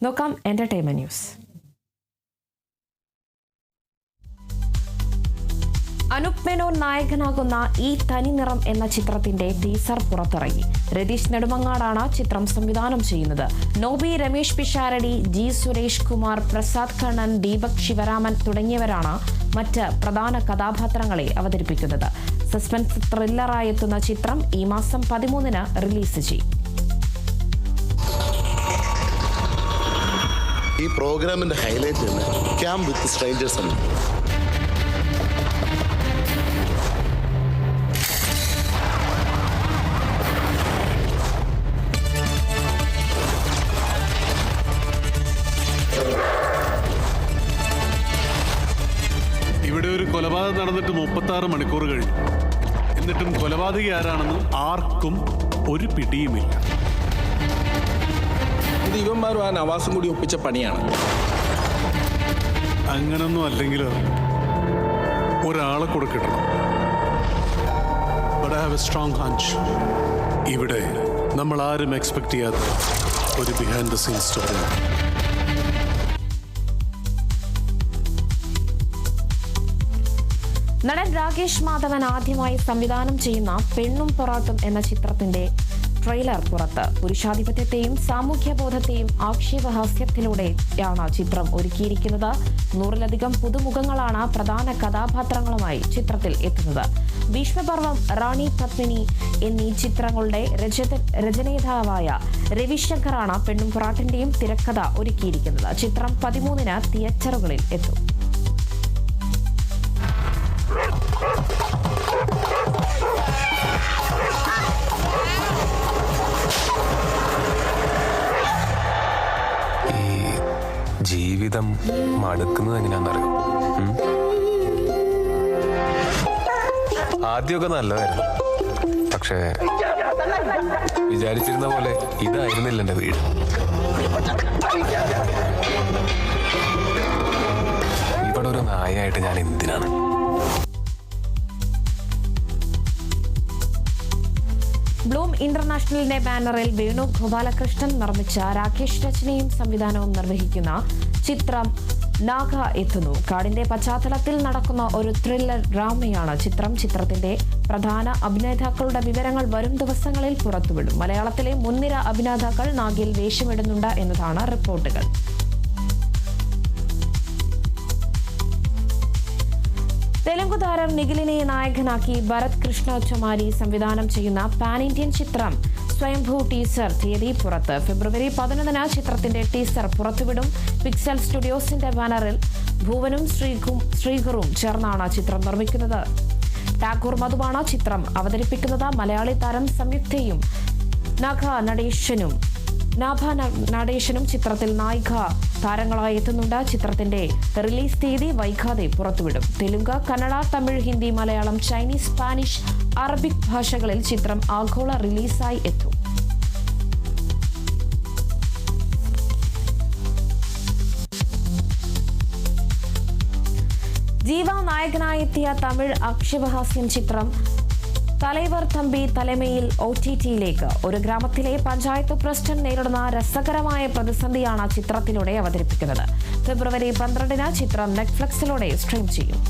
നോക്കാം entertainment news. Anoop Menon നായകനാകുന്ന ഈ തനിനിറം എന്ന ചിത്രത്തിന്റെ ടീസർ പുറത്തിറങ്ങി. രതീഷ് നെടുമങ്ങാടാണ് ചിത്രം സംവിധാനം ചെയ്യുന്നത്. നോബി, രമേശ് പിഷാരടി, ജി സുരേഷ് കുമാർ, പ്രസാദ് കണ്ണൻ, ദീപക് ശിവരാമൻ തുടങ്ങിയവരാണ് മറ്റ് പ്രധാന കഥാപാത്രങ്ങളെ അവതരിപ്പിക്കുന്നത്. സസ്പെൻസ് ത്രില്ലറായി എത്തുന്ന ചിത്രം ഈ മാസം 13-ന് റിലീസ് ചെയ്യും. ഈ പ്രോഗ്രാമിന്റെ ഹൈലൈറ്റ് ക്യാമ്പ് വിത്ത് സ്ട്രേഞ്ചേഴ്സ് ആണ്. ഇവിടെ ഒരു കൊലപാതകം നടന്നിട്ട് 36 മണിക്കൂർ കഴിഞ്ഞു. എന്നിട്ടും കൊലപാതകി ആരാണെന്ന് ആർക്കും ഒരു പിടിയുമില്ല. ഇത് ഇവന്മാരും ആ നവാസും കൂടി ഒപ്പിച്ച പണിയാണ്. അങ്ങനൊന്നും അല്ലെങ്കിലോ ഒരാളെ കൂടെ കിട്ടണം. But I have a strong hunch. ഇവിടെ നമ്മൾ ആരും എക്സ്പെക്ട് ചെയ്യാത്ത ഒരു ബിഹൈൻഡ് ദ സീൻ സ്റ്റോറി. നടൻ രാകേഷ് മാധവൻ ആദ്യമായി സംവിധാനം ചെയ്യുന്ന പെണ്ണും പൊറാട്ടും എന്ന ചിത്രത്തിന്റെ ട്രെയിലർ പുറത്ത്. പുരുഷാധിപത്യത്തെയും സാമൂഹ്യബോധത്തെയും ആക്ഷേപഹാസ്യത്തിലൂടെയാണ് ചിത്രം ഒരുക്കിയിരിക്കുന്നത്. 100-ലധികം പുതുമുഖങ്ങളാണ് പ്രധാന കഥാപാത്രങ്ങളുമായി ചിത്രത്തിൽ എത്തുന്നത്. ഭീഷ്മപർവം, റാണി പത്മിനി എന്നീ ചിത്രങ്ങളുടെ രചയിതാവായ രവിശങ്കറാണ് പെണ്ണും പൊറാട്ടിന്റെയും തിരക്കഥ ഒരുക്കിയിരിക്കുന്നത്. ചിത്രം 13-ന് തിയേറ്ററുകളിൽ എത്തും. ജീവിതം മടുക്കുന്നത് എങ്ങനെയാണെന്നറിയോ? ആദ്യമൊക്കെ നല്ലതായിരുന്നു, പക്ഷേ വിചാരിച്ചിരുന്ന പോലെ ഇതായിരുന്നില്ല എൻ്റെ വീട്. ഇവിടെ ഒരു നായായിട്ട് ഞാൻ എന്തിനാണ്? ബ്ലൂം ഇന്റർനാഷണലിന്റെ ബാനറിൽ വേണു ഗോപാലകൃഷ്ണൻ നിർമ്മിച്ച രാകേഷ് രചനയും സംവിധാനവും നിർവഹിക്കുന്ന ചിത്രം നാഗ എത്തുന്നു. കാടിന്റെ പശ്ചാത്തലത്തിൽ നടക്കുന്ന ഒരു ത്രില്ലർ ഡ്രാമയാണ് ചിത്രം. ചിത്രത്തിന്റെ പ്രധാന അഭിനേതാക്കളുടെ വിവരങ്ങൾ വരും ദിവസങ്ങളിൽ പുറത്തുവിടും. മലയാളത്തിലെ മുൻനിര അഭിനേതാക്കൾ നാഗയിൽ വേഷമിടുന്നുണ്ട് എന്നതാണ് റിപ്പോർട്ടുകൾ. തെലുങ്ക് താരം നിഖിലിനെ നായകനാക്കി ഭരത് കൃഷ്ണ ചമാരി സംവിധാനം ചെയ്യുന്ന പാൻ ഇന്ത്യൻ ചിത്രം സ്വയംഭൂ ടീസർ തീയതി പുറത്ത്. ഫെബ്രുവരി 11-ന് ചിത്രത്തിന്റെ ടീസർ പുറത്തുവിടും. പിക്സൽ സ്റ്റുഡിയോസിന്റെ ബാനറിൽ ഭുവനും ശ്രീകറും ചേർന്നാണ് ചിത്രം നിർമ്മിക്കുന്നത്. ടാഗോർ മധുവാണ് ചിത്രം അവതരിപ്പിക്കുന്നത്. മലയാളി താരം സംയുക്തയും നാഭ നടേശനും ചിത്രത്തിൽ നായിക താരങ്ങളായി എത്തുന്നുണ്ട്. ചിത്രത്തിന്റെ റിലീസ് തീയതി വൈകാതെ പുറത്തുവിടും. Telugu, Kannada, Tamil, Hindi, Malayalam, Chinese, Spanish, Arabic ഭാഷകളിൽ ചിത്രം ആഗോള റിലീസായി എത്തും. ജീവ നായകനായെത്തിയ തമിഴ് ആക്ഷേപഹാസ്യം ചിത്രം തലൈവർ തമ്പി തലമയിൽ OTT-യിലേക്ക്. ഒരു ഗ്രാമത്തിലെ പഞ്ചായത്ത് പ്രസിഡന്റ് നേരിടുന്ന രസകരമായ പ്രതിസന്ധിയാണ് ചിത്രത്തിലൂടെ അവതരിപ്പിക്കുന്നത്. ഫെബ്രുവരി 12-ന് ചിത്രം നെറ്റ്ഫ്ലിക്സിലൂടെ സ്ട്രീം ചെയ്യും.